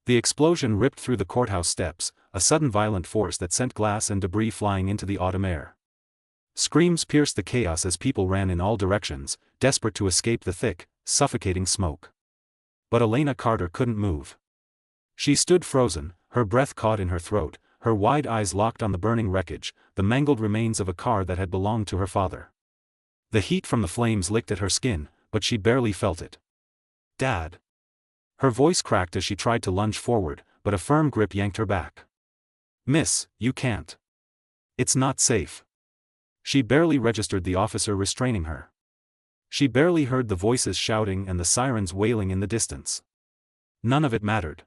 The explosion ripped through the courthouse steps, a sudden violent force that sent glass and debris flying into the autumn air. Screams pierced the chaos as people ran in all directions, desperate to escape the thick, suffocating smoke. But Elena Carter couldn't move. She stood frozen, her breath caught in her throat, her wide eyes locked on the burning wreckage, the mangled remains of a car that had belonged to her father. The heat from the flames licked at her skin, but she barely felt it. "Dad." Her voice cracked as she tried to lunge forward, but a firm grip yanked her back. "Miss, you can't. It's not safe." She barely registered the officer restraining her. She barely heard the voices shouting and the sirens wailing in the distance. None of it mattered.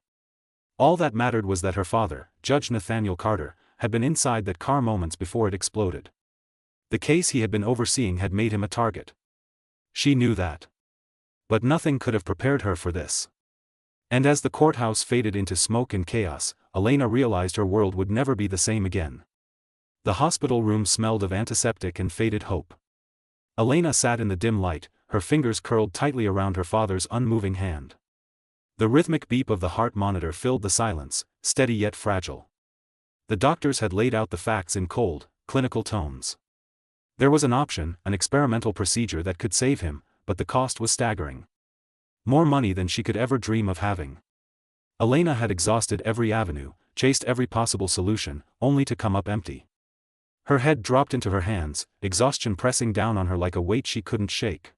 All that mattered was that her father, Judge Nathaniel Carter, had been inside that car moments before it exploded. The case he had been overseeing had made him a target. She knew that. But nothing could have prepared her for this. And as the courthouse faded into smoke and chaos, Elena realized her world would never be the same again. The hospital room smelled of antiseptic and faded hope. Elena sat in the dim light, her fingers curled tightly around her father's unmoving hand. The rhythmic beep of the heart monitor filled the silence, steady yet fragile. The doctors had laid out the facts in cold, clinical tones. There was an option, an experimental procedure that could save him, but the cost was staggering. More money than she could ever dream of having. Elena had exhausted every avenue, chased every possible solution, only to come up empty. Her head dropped into her hands, exhaustion pressing down on her like a weight she couldn't shake.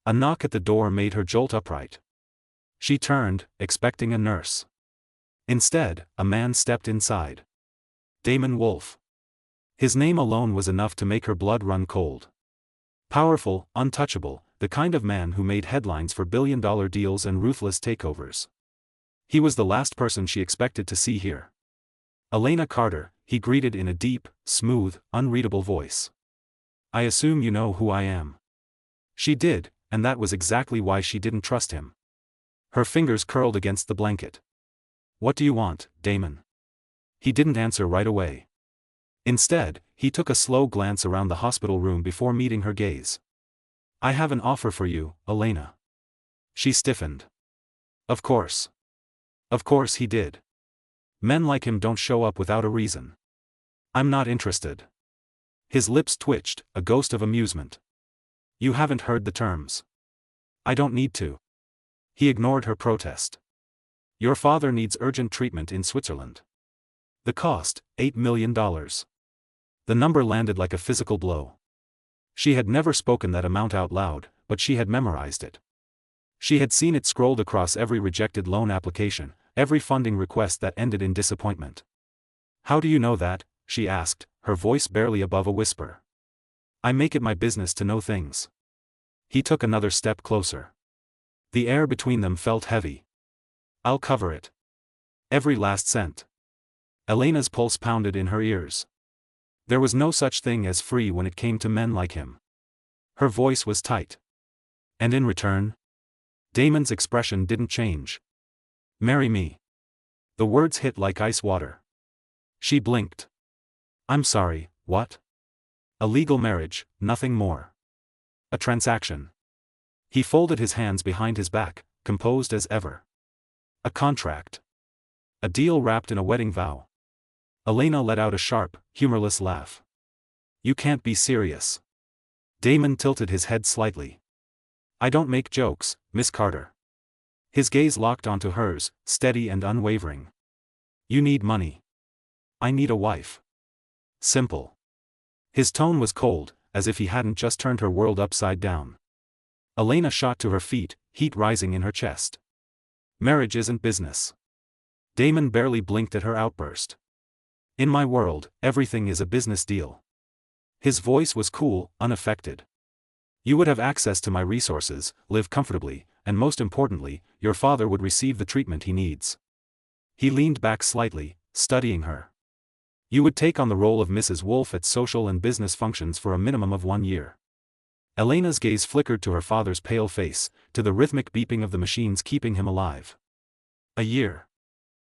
A knock at the door made her jolt upright. She turned, expecting a nurse. Instead, a man stepped inside. Damon Wolfe. His name alone was enough to make her blood run cold. Powerful, untouchable, the kind of man who made headlines for billion-dollar deals and ruthless takeovers. He was the last person she expected to see here. "Elena Carter," he greeted in a deep, smooth, unreadable voice. "I assume you know who I am." She did, and that was exactly why she didn't trust him. Her fingers curled against the blanket. "What do you want, Damon?" He didn't answer right away. Instead, he took a slow glance around the hospital room before meeting her gaze. "I have an offer for you, Elena." She stiffened. Of course. Of course he did. Men like him don't show up without a reason. "I'm not interested." His lips twitched, a ghost of amusement. "You haven't heard the terms." "I don't need to." He ignored her protest. "Your father needs urgent treatment in Switzerland. The cost, $8 million. The number landed like a physical blow. She had never spoken that amount out loud, but she had memorized it. She had seen it scrolled across every rejected loan application, every funding request that ended in disappointment. "How do you know that?" she asked, her voice barely above a whisper. "I make it my business to know things." He took another step closer. The air between them felt heavy. "I'll cover it. Every last cent." Elena's pulse pounded in her ears. There was no such thing as free when it came to men like him. Her voice was tight. "And in return?" Damon's expression didn't change. "Marry me." The words hit like ice water. She blinked. "I'm sorry, what?" "A legal marriage, nothing more. A transaction." He folded his hands behind his back, composed as ever. "A contract. A deal wrapped in a wedding vow." Elena let out a sharp, humorless laugh. "You can't be serious." Damon tilted his head slightly. "I don't make jokes, Miss Carter." His gaze locked onto hers, steady and unwavering. "You need money. I need a wife. Simple." His tone was cold, as if he hadn't just turned her world upside down. Elena shot to her feet, heat rising in her chest. "Marriage isn't business." Damon barely blinked at her outburst. "In my world, everything is a business deal." His voice was cool, unaffected. "You would have access to my resources, live comfortably, and most importantly, your father would receive the treatment he needs." He leaned back slightly, studying her. "You would take on the role of Mrs. Wolfe at social and business functions for a minimum of 1 year." Elena's gaze flickered to her father's pale face, to the rhythmic beeping of the machines keeping him alive. "A year.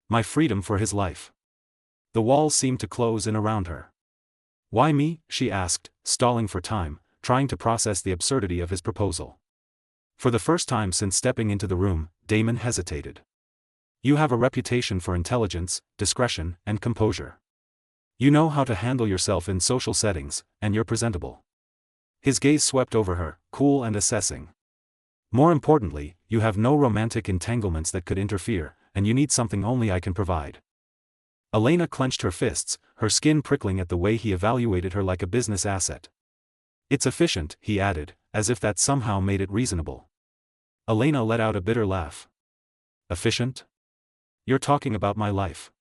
My freedom for his life." The walls seemed to close in around her. "Why me?" she asked, stalling for time, trying to process the absurdity of his proposal. For the first time since stepping into the room, Damon hesitated. You have a reputation for intelligence, discretion, and composure. You know how to handle yourself in social settings, and you're presentable. His gaze swept over her, cool and assessing. More importantly, you have no romantic entanglements that could interfere, and you need something only I can provide. Elena clenched her fists, her skin prickling at the way he evaluated her like a business asset. It's efficient, he added, as if that somehow made it reasonable. Elena let out a bitter laugh. Efficient? You're talking about my life.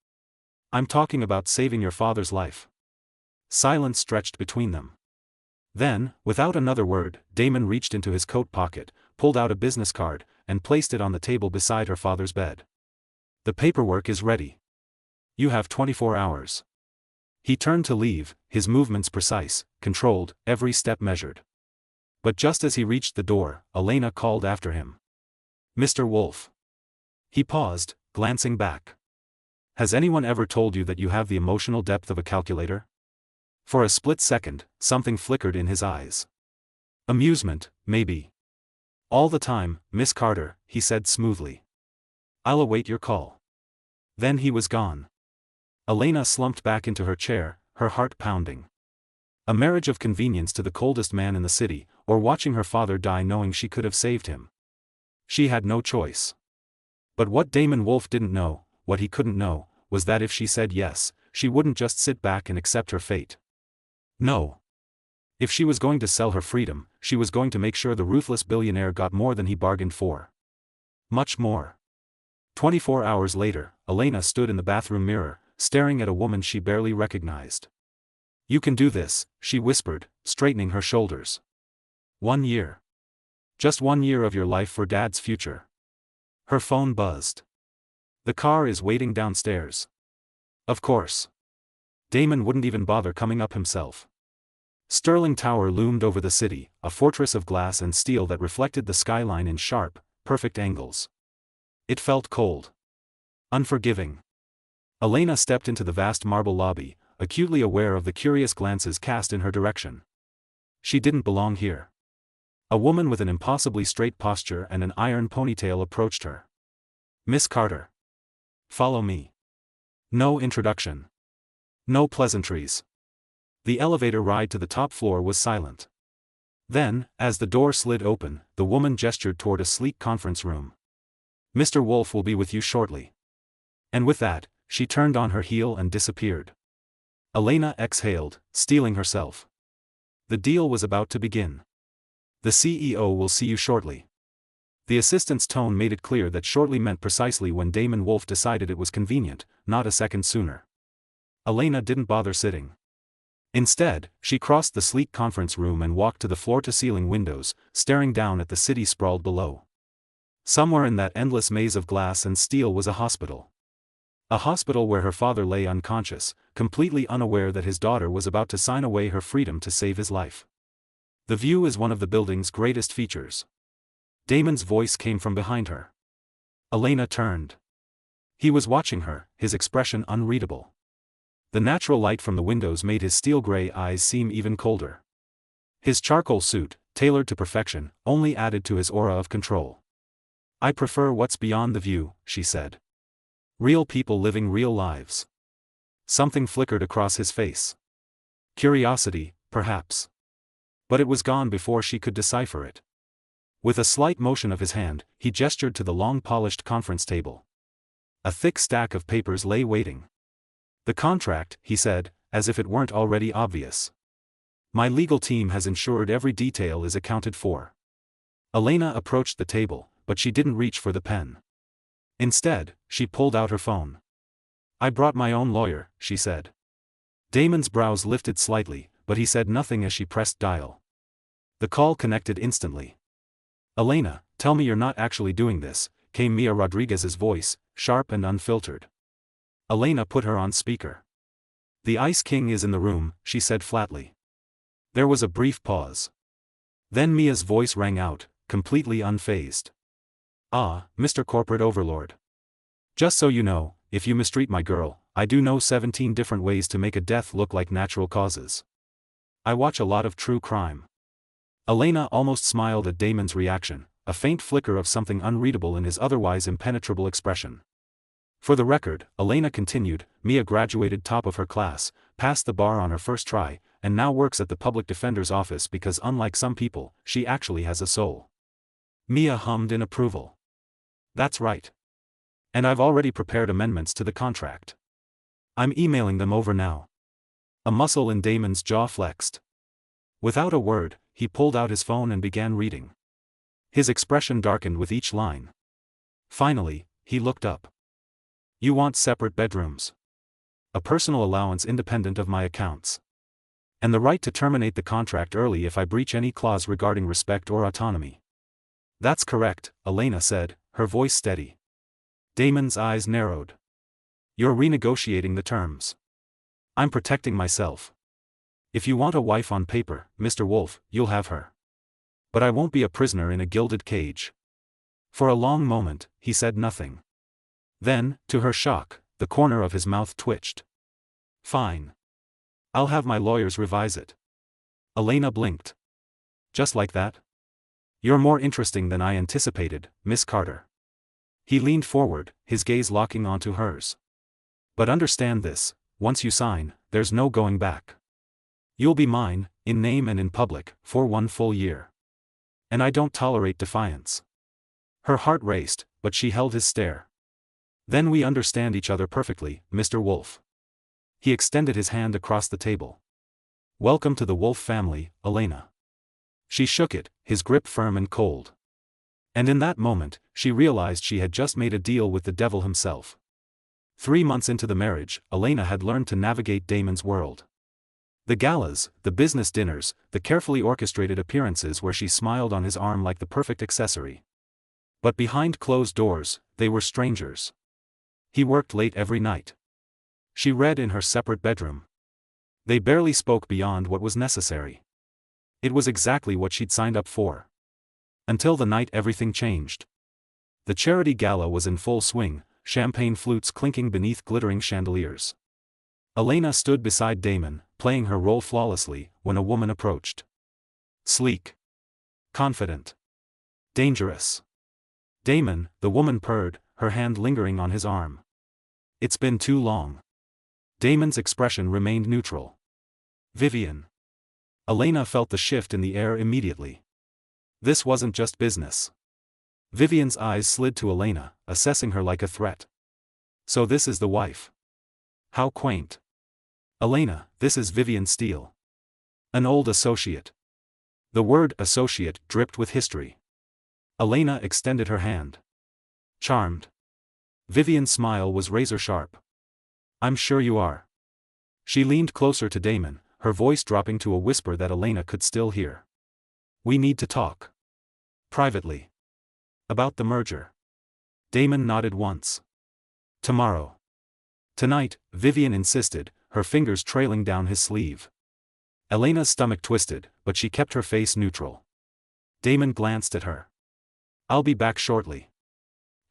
I'm talking about saving your father's life. Silence stretched between them. Then, without another word, Damon reached into his coat pocket, pulled out a business card, and placed it on the table beside her father's bed. The paperwork is ready. You have 24 hours. He turned to leave, his movements precise, controlled, every step measured. But just as he reached the door, Elena called after him. Mr. Wolf. He paused, glancing back. Has anyone ever told you that you have the emotional depth of a calculator? For a split second, something flickered in his eyes. Amusement, maybe. All the time, Miss Carter, he said smoothly. I'll await your call. Then he was gone. Elena slumped back into her chair, her heart pounding. A marriage of convenience to the coldest man in the city, or watching her father die knowing she could have saved him. She had no choice. But what Damon Wolf didn't know, what he couldn't know, was that if she said yes, she wouldn't just sit back and accept her fate. No. If she was going to sell her freedom, she was going to make sure the ruthless billionaire got more than he bargained for. Much more. 24 hours later, Elena stood in the bathroom mirror, staring at a woman she barely recognized. You can do this, she whispered, straightening her shoulders. 1 year. Just 1 year of your life for Dad's future. Her phone buzzed. The car is waiting downstairs. Of course. Damon wouldn't even bother coming up himself. Sterling Tower loomed over the city, a fortress of glass and steel that reflected the skyline in sharp, perfect angles. It felt cold. Unforgiving. Elena stepped into the vast marble lobby, acutely aware of the curious glances cast in her direction. She didn't belong here. A woman with an impossibly straight posture and an iron ponytail approached her. Miss Carter. Follow me. No introduction. No pleasantries. The elevator ride to the top floor was silent. Then, as the door slid open, the woman gestured toward a sleek conference room. Mr. Wolf will be with you shortly. And with that, she turned on her heel and disappeared. Elena exhaled, steeling herself. The deal was about to begin. The CEO will see you shortly. The assistant's tone made it clear that shortly meant precisely when Damon Wolf decided it was convenient, not a second sooner. Elena didn't bother sitting. Instead, she crossed the sleek conference room and walked to the floor-to-ceiling windows, staring down at the city sprawled below. Somewhere in that endless maze of glass and steel was a hospital. A hospital where her father lay unconscious, completely unaware that his daughter was about to sign away her freedom to save his life. The view is one of the building's greatest features. Damon's voice came from behind her. Elena turned. He was watching her, his expression unreadable. The natural light from the windows made his steel-gray eyes seem even colder. His charcoal suit, tailored to perfection, only added to his aura of control. I prefer what's beyond the view, she said. Real people living real lives. Something flickered across his face. Curiosity, perhaps. But it was gone before she could decipher it. With a slight motion of his hand, he gestured to the long-polished conference table. A thick stack of papers lay waiting. The contract, he said, as if it weren't already obvious. My legal team has ensured every detail is accounted for. Elena approached the table, but she didn't reach for the pen. Instead, she pulled out her phone. I brought my own lawyer, she said. Damon's brows lifted slightly, but he said nothing as she pressed dial. The call connected instantly. Elena, tell me you're not actually doing this, came Mia Rodriguez's voice, sharp and unfiltered. Elena put her on speaker. The Ice King is in the room, she said flatly. There was a brief pause. Then Mia's voice rang out, completely unfazed. Ah, Mr. Corporate Overlord. Just so you know, if you mistreat my girl, I do know 17 different ways to make a death look like natural causes. I watch a lot of true crime. Elena almost smiled at Damon's reaction, a faint flicker of something unreadable in his otherwise impenetrable expression. For the record, Elena continued, Mia graduated top of her class, passed the bar on her first try, and now works at the public defender's office because unlike some people, she actually has a soul. Mia hummed in approval. That's right. And I've already prepared amendments to the contract. I'm emailing them over now. A muscle in Damon's jaw flexed. Without a word, he pulled out his phone and began reading. His expression darkened with each line. Finally, he looked up. You want separate bedrooms. A personal allowance independent of my accounts. And the right to terminate the contract early if I breach any clause regarding respect or autonomy. That's correct, Elena said, her voice steady. Damon's eyes narrowed. You're renegotiating the terms. I'm protecting myself. If you want a wife on paper, Mr. Wolf, you'll have her. But I won't be a prisoner in a gilded cage. For a long moment, he said nothing. Then, to her shock, the corner of his mouth twitched. Fine. I'll have my lawyers revise it. Elena blinked. Just like that? You're more interesting than I anticipated, Miss Carter. He leaned forward, his gaze locking onto hers. But understand this, once you sign, there's no going back. You'll be mine, in name and in public, for 1 full year. And I don't tolerate defiance. Her heart raced, but she held his stare. Then we understand each other perfectly, Mr. Wolf. He extended his hand across the table. Welcome to the Wolf family, Elena. She shook it, his grip firm and cold. And in that moment, she realized she had just made a deal with the devil himself. 3 months into the marriage, Elena had learned to navigate Damon's world. The galas, the business dinners, the carefully orchestrated appearances where she smiled on his arm like the perfect accessory. But behind closed doors, they were strangers. He worked late every night. She read in her separate bedroom. They barely spoke beyond what was necessary. It was exactly what she'd signed up for. Until the night everything changed. The charity gala was in full swing, champagne flutes clinking beneath glittering chandeliers. Elena stood beside Damon, playing her role flawlessly, when a woman approached. Sleek. Confident. Dangerous. Damon, the woman purred, her hand lingering on his arm. It's been too long. Damon's expression remained neutral. Vivian. Elena felt the shift in the air immediately. This wasn't just business. Vivian's eyes slid to Elena, assessing her like a threat. So this is the wife. How quaint. Elena, this is Vivian Steele. An old associate. The word associate dripped with history. Elena extended her hand. Charmed. Vivian's smile was razor sharp. I'm sure you are. She leaned closer to Damon, her voice dropping to a whisper that Elena could still hear. We need to talk. Privately. About the merger. Damon nodded once. Tomorrow. Tonight, Vivian insisted, her fingers trailing down his sleeve. Elena's stomach twisted, but she kept her face neutral. Damon glanced at her. I'll be back shortly.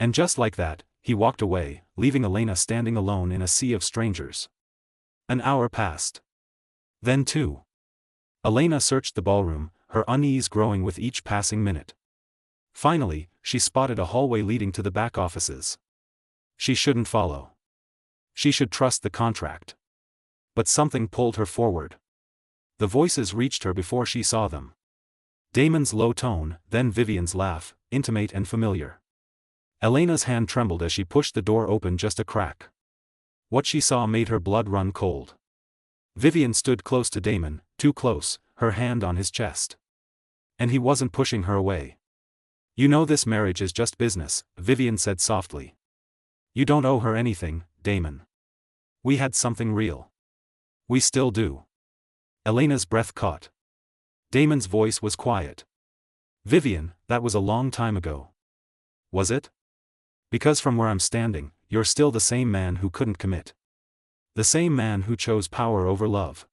And just like that, he walked away, leaving Elena standing alone in a sea of strangers. An hour passed. Then 2. Elena searched the ballroom, her unease growing with each passing minute. Finally, she spotted a hallway leading to the back offices. She shouldn't follow. She should trust the contract. But something pulled her forward. The voices reached her before she saw them. Damon's low tone, then Vivian's laugh, intimate and familiar. Elena's hand trembled as she pushed the door open just a crack. What she saw made her blood run cold. Vivian stood close to Damon, too close, her hand on his chest. And he wasn't pushing her away. You know this marriage is just business, Vivian said softly. You don't owe her anything, Damon. We had something real. We still do. Elena's breath caught. Damon's voice was quiet. Vivian, that was a long time ago. Was it? Because from where I'm standing, you're still the same man who couldn't commit. The same man who chose power over love.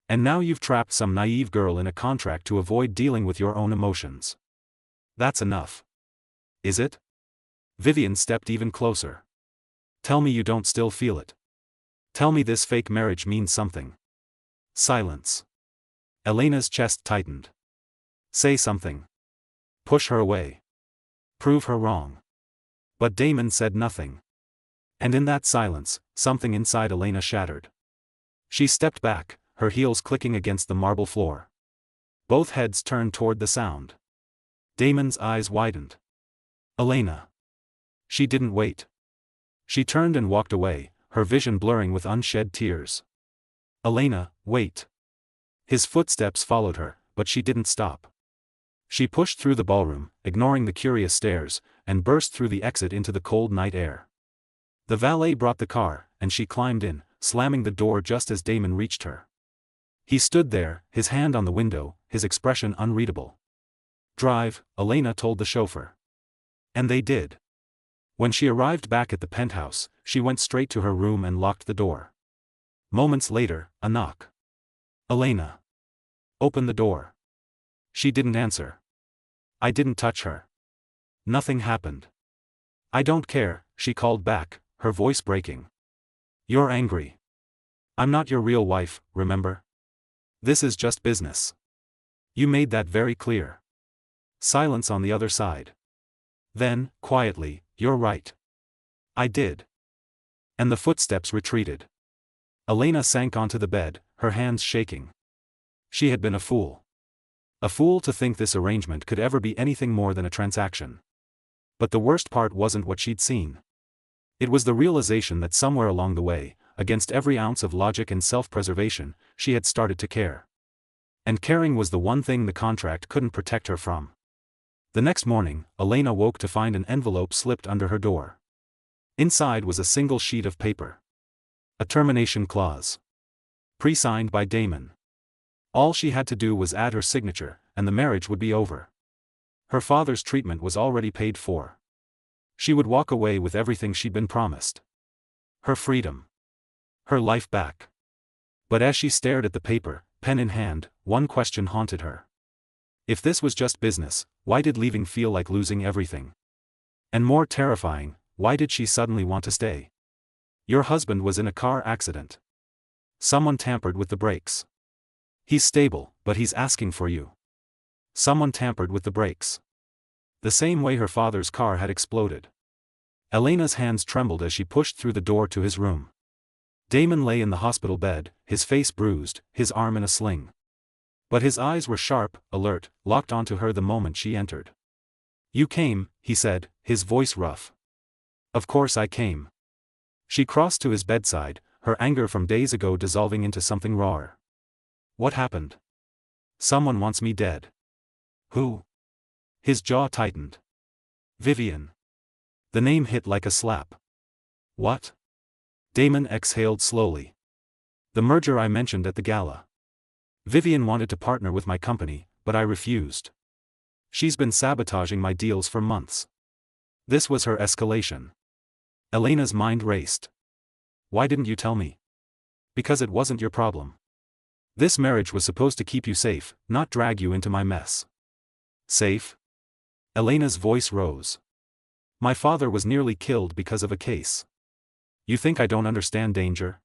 And now you've trapped some naive girl in a contract to avoid dealing with your own emotions. That's enough. Is it? Vivian stepped even closer. Tell me you don't still feel it. Tell me this fake marriage means something. Silence. Elena's chest tightened. Say something. Push her away. Prove her wrong. But Damon said nothing. And in that silence, something inside Elena shattered. She stepped back, her heels clicking against the marble floor. Both heads turned toward the sound. Damon's eyes widened. Elena. She didn't wait. She turned and walked away, her vision blurring with unshed tears. Elena, wait. His footsteps followed her, but she didn't stop. She pushed through the ballroom, ignoring the curious stares, and burst through the exit into the cold night air. The valet brought the car, and she climbed in, slamming the door just as Damon reached her. He stood there, his hand on the window, his expression unreadable. Drive, Elena told the chauffeur. And they did. When she arrived back at the penthouse, she went straight to her room and locked the door. Moments later, a knock. Elena. Open the door. She didn't answer. I didn't touch her. Nothing happened. I don't care, she called back, her voice breaking. You're angry. I'm not your real wife, remember? This is just business. You made that very clear. Silence on the other side. Then, quietly, you're right. I did. And the footsteps retreated. Elena sank onto the bed, her hands shaking. She had been a fool. A fool to think this arrangement could ever be anything more than a transaction. But the worst part wasn't what she'd seen. It was the realization that somewhere along the way, against every ounce of logic and self-preservation, she had started to care. And caring was the one thing the contract couldn't protect her from. The next morning, Elena woke to find an envelope slipped under her door. Inside was a single sheet of paper. A termination clause. Pre-signed by Damon. All she had to do was add her signature, and the marriage would be over. Her father's treatment was already paid for. She would walk away with everything she'd been promised. Her freedom. Her life back. But as she stared at the paper, pen in hand, one question haunted her. If this was just business, why did leaving feel like losing everything? And more terrifying, why did she suddenly want to stay? Your husband was in a car accident. Someone tampered with the brakes. He's stable, but he's asking for you. Someone tampered with the brakes. The same way her father's car had exploded. Elena's hands trembled as she pushed through the door to his room. Damon lay in the hospital bed, his face bruised, his arm in a sling. But his eyes were sharp, alert, locked onto her the moment she entered. You came, he said, his voice rough. Of course I came. She crossed to his bedside, her anger from days ago dissolving into something rawer. What happened? Someone wants me dead. Who? His jaw tightened. Vivian. The name hit like a slap. What? Damon exhaled slowly. The merger I mentioned at the gala. Vivian wanted to partner with my company, but I refused. She's been sabotaging my deals for months. This was her escalation. Elena's mind raced. Why didn't you tell me? Because it wasn't your problem. This marriage was supposed to keep you safe, not drag you into my mess. Safe? Elena's voice rose. My father was nearly killed because of a case. You think I don't understand danger?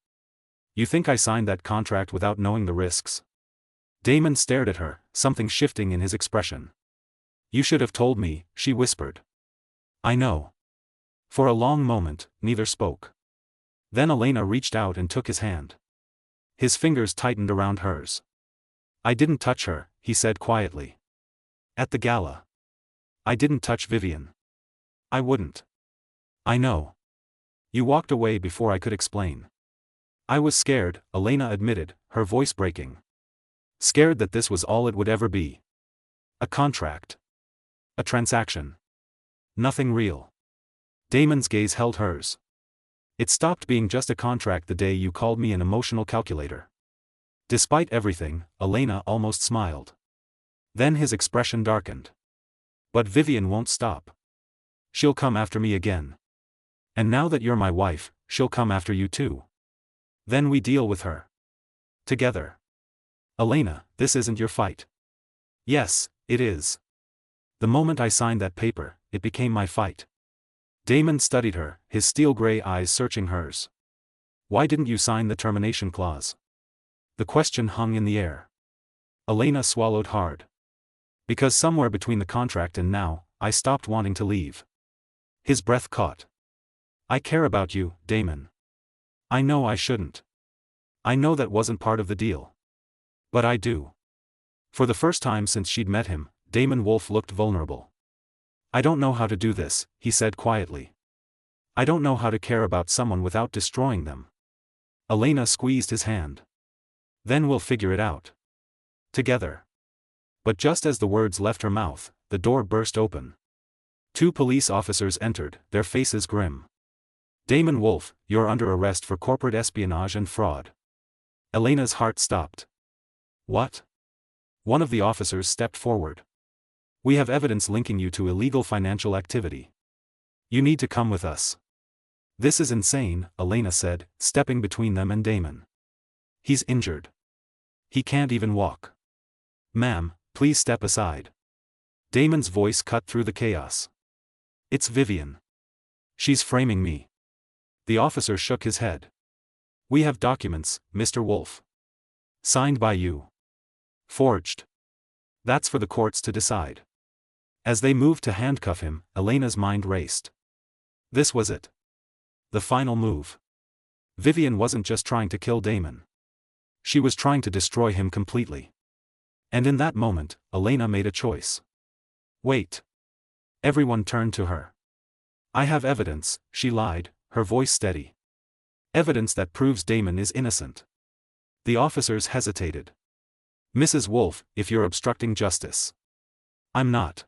You think I signed that contract without knowing the risks? Damon stared at her, something shifting in his expression. You should have told me, she whispered. I know. For a long moment, neither spoke. Then Elena reached out and took his hand. His fingers tightened around hers. I didn't touch her, he said quietly. At the gala. I didn't touch Vivian. I wouldn't. I know. You walked away before I could explain. I was scared, Elena admitted, her voice breaking. Scared that this was all it would ever be. A contract. A transaction. Nothing real. Damon's gaze held hers. It stopped being just a contract the day you called me an emotional calculator. Despite everything, Elena almost smiled. Then his expression darkened. But Vivian won't stop. She'll come after me again. And now that you're my wife, she'll come after you too. Then we deal with her. Together. Elena, this isn't your fight. Yes, it is. The moment I signed that paper, it became my fight. Damon studied her, his steel-gray eyes searching hers. Why didn't you sign the termination clause? The question hung in the air. Elena swallowed hard. Because somewhere between the contract and now, I stopped wanting to leave. His breath caught. I care about you, Damon. I know I shouldn't. I know that wasn't part of the deal. But I do. For the first time since she'd met him, Damon Wolf looked vulnerable. I don't know how to do this, he said quietly. I don't know how to care about someone without destroying them. Elena squeezed his hand. Then we'll figure it out. Together. But just as the words left her mouth, the door burst open. 2 police officers entered, their faces grim. Damon Wolf, you're under arrest for corporate espionage and fraud. Elena's heart stopped. What? One of the officers stepped forward. We have evidence linking you to illegal financial activity. You need to come with us. This is insane, Elena said, stepping between them and Damon. He's injured. He can't even walk. Ma'am, please step aside. Damon's voice cut through the chaos. It's Vivian. She's framing me. The officer shook his head. We have documents, Mr. Wolf. Signed by you. Forged. That's for the courts to decide. As they moved to handcuff him, Elena's mind raced. This was it. The final move. Vivian wasn't just trying to kill Damon. She was trying to destroy him completely. And in that moment, Elena made a choice. Wait. Everyone turned to her. I have evidence, she lied, her voice steady. Evidence that proves Damon is innocent. The officers hesitated. Mrs. Wolf, if you're obstructing justice. I'm not.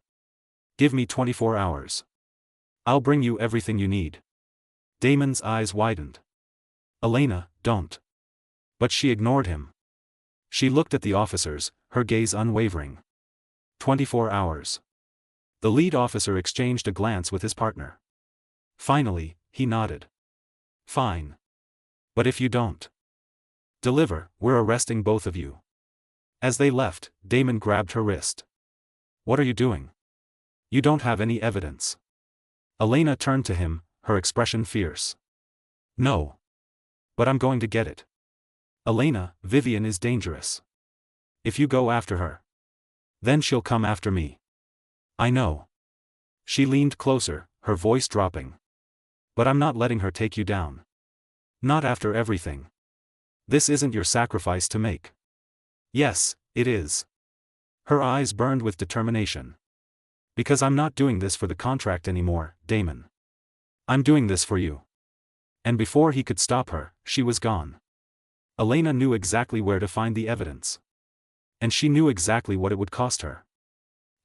Give me 24 hours. I'll bring you everything you need. Damon's eyes widened. Elena, don't. But she ignored him. She looked at the officers, her gaze unwavering. 24 hours. The lead officer exchanged a glance with his partner. Finally, he nodded. Fine. But if you don't deliver, we're arresting both of you. As they left, Damon grabbed her wrist. What are you doing? You don't have any evidence. Elena turned to him, her expression fierce. No. But I'm going to get it. Elena, Vivian is dangerous. If you go after her, then she'll come after me. I know. She leaned closer, her voice dropping. But I'm not letting her take you down. Not after everything. This isn't your sacrifice to make. Yes, it is. Her eyes burned with determination. Because I'm not doing this for the contract anymore, Damon. I'm doing this for you. And before he could stop her, she was gone. Elena knew exactly where to find the evidence. And she knew exactly what it would cost her.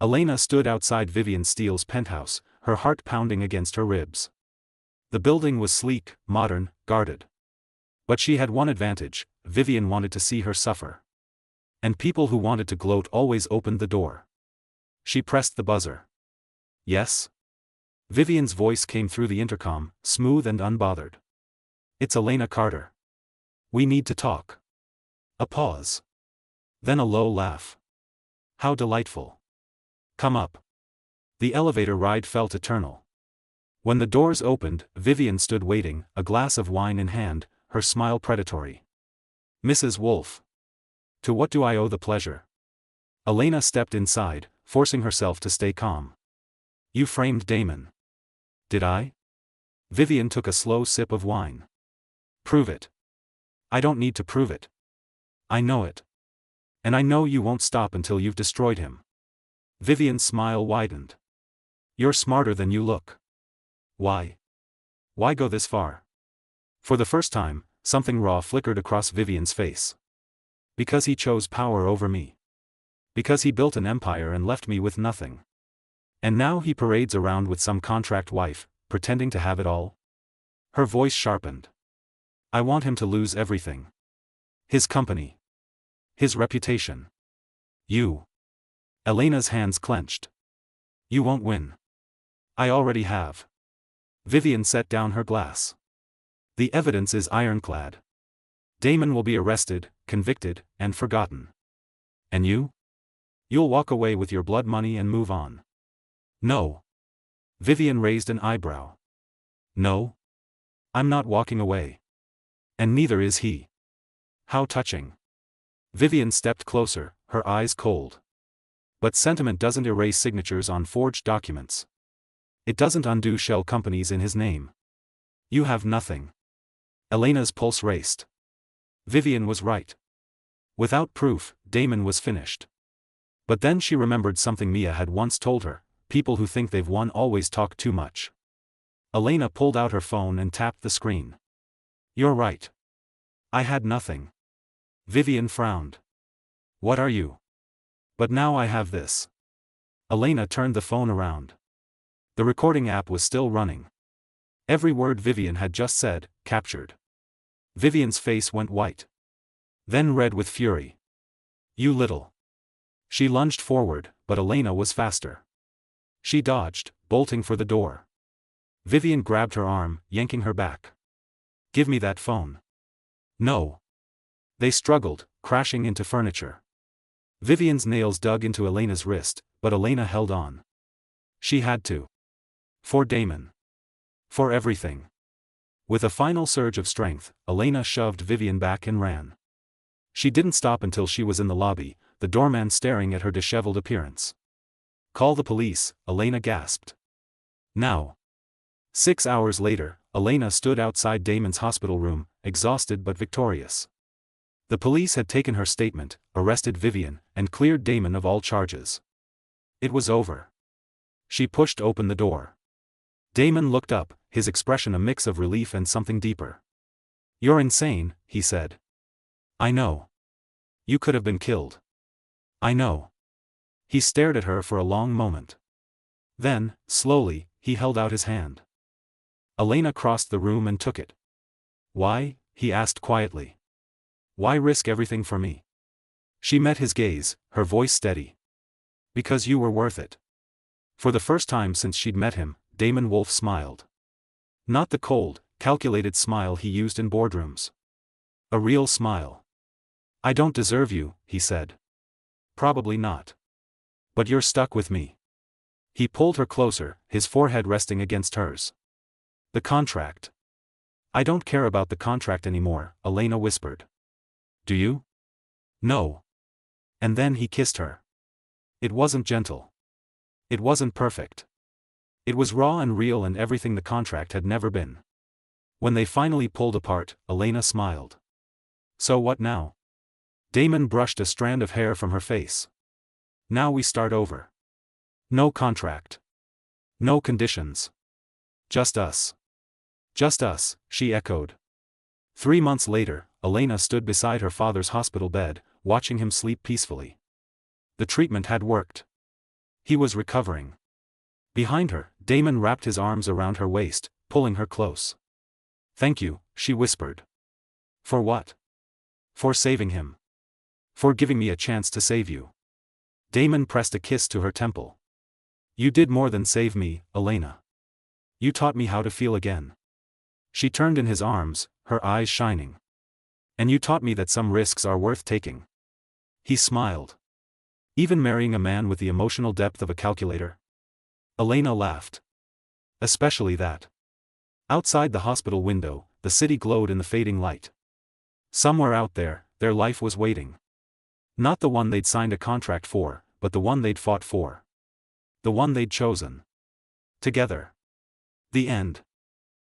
Elena stood outside Vivian Steele's penthouse, her heart pounding against her ribs. The building was sleek, modern, guarded. But she had one advantage: Vivian wanted to see her suffer. And people who wanted to gloat always opened the door. She pressed the buzzer. Yes? Vivian's voice came through the intercom, smooth and unbothered. It's Elena Carter. We need to talk. A pause. Then a low laugh. How delightful. Come up. The elevator ride felt eternal. When the doors opened, Vivian stood waiting, a glass of wine in hand, her smile predatory. Mrs. Wolf. To what do I owe the pleasure? Elena stepped inside, forcing herself to stay calm. You framed Damon. Did I? Vivian took a slow sip of wine. Prove it. I don't need to prove it. I know it. And I know you won't stop until you've destroyed him. Vivian's smile widened. You're smarter than you look. Why? Why go this far? For the first time, something raw flickered across Vivian's face. Because he chose power over me. Because he built an empire and left me with nothing. And now he parades around with some contract wife, pretending to have it all? Her voice sharpened. I want him to lose everything. His company. His reputation. You. Elena's hands clenched. You won't win. I already have. Vivian set down her glass. The evidence is ironclad. Damon will be arrested, convicted, and forgotten. And you? You'll walk away with your blood money and move on. No. Vivian raised an eyebrow. No? I'm not walking away. And neither is he. How touching. Vivian stepped closer, her eyes cold. But sentiment doesn't erase signatures on forged documents. It doesn't undo shell companies in his name. You have nothing. Elena's pulse raced. Vivian was right. Without proof, Damon was finished. But then she remembered something Mia had once told her: people who think they've won always talk too much. Elena pulled out her phone and tapped the screen. You're right. I had nothing. Vivian frowned. What are you? But now I have this. Elena turned the phone around. The recording app was still running. Every word Vivian had just said, captured. Vivian's face went white. Then red with fury. You little. She lunged forward, but Elena was faster. She dodged, bolting for the door. Vivian grabbed her arm, yanking her back. Give me that phone. No. They struggled, crashing into furniture. Vivian's nails dug into Elena's wrist, but Elena held on. She had to. For Damon. For everything. With a final surge of strength, Elena shoved Vivian back and ran. She didn't stop until she was in the lobby, the doorman staring at her disheveled appearance. Call the police, Elena gasped. Now. 6 hours later, Elena stood outside Damon's hospital room, exhausted but victorious. The police had taken her statement, arrested Vivian, and cleared Damon of all charges. It was over. She pushed open the door. Damon looked up, his expression a mix of relief and something deeper. You're insane, he said. I know. You could have been killed. I know. He stared at her for a long moment. Then, slowly, he held out his hand. Elena crossed the room and took it. Why? He asked quietly. Why risk everything for me? She met his gaze, her voice steady. Because you were worth it. For the first time since she'd met him, Damon Wolfe smiled. Not the cold, calculated smile he used in boardrooms. A real smile. I don't deserve you, he said. Probably not. But you're stuck with me. He pulled her closer, his forehead resting against hers. The contract. I don't care about the contract anymore, Elena whispered. Do you? No. And then he kissed her. It wasn't gentle. It wasn't perfect. It was raw and real and everything the contract had never been. When they finally pulled apart, Elena smiled. So what now? Damon brushed a strand of hair from her face. Now we start over. No contract. No conditions. Just us. Just us, she echoed. 3 months later, Elena stood beside her father's hospital bed, watching him sleep peacefully. The treatment had worked. He was recovering. Behind her, Damon wrapped his arms around her waist, pulling her close. Thank you, she whispered. For what? For saving him. For giving me a chance to save you. Damon pressed a kiss to her temple. You did more than save me, Elena. You taught me how to feel again. She turned in his arms, her eyes shining. And you taught me that some risks are worth taking. He smiled. Even marrying a man with the emotional depth of a calculator? Elena laughed. Especially that. Outside the hospital window, the city glowed in the fading light. Somewhere out there, their life was waiting. Not the one they'd signed a contract for, but the one they'd fought for. The one they'd chosen. Together. The end.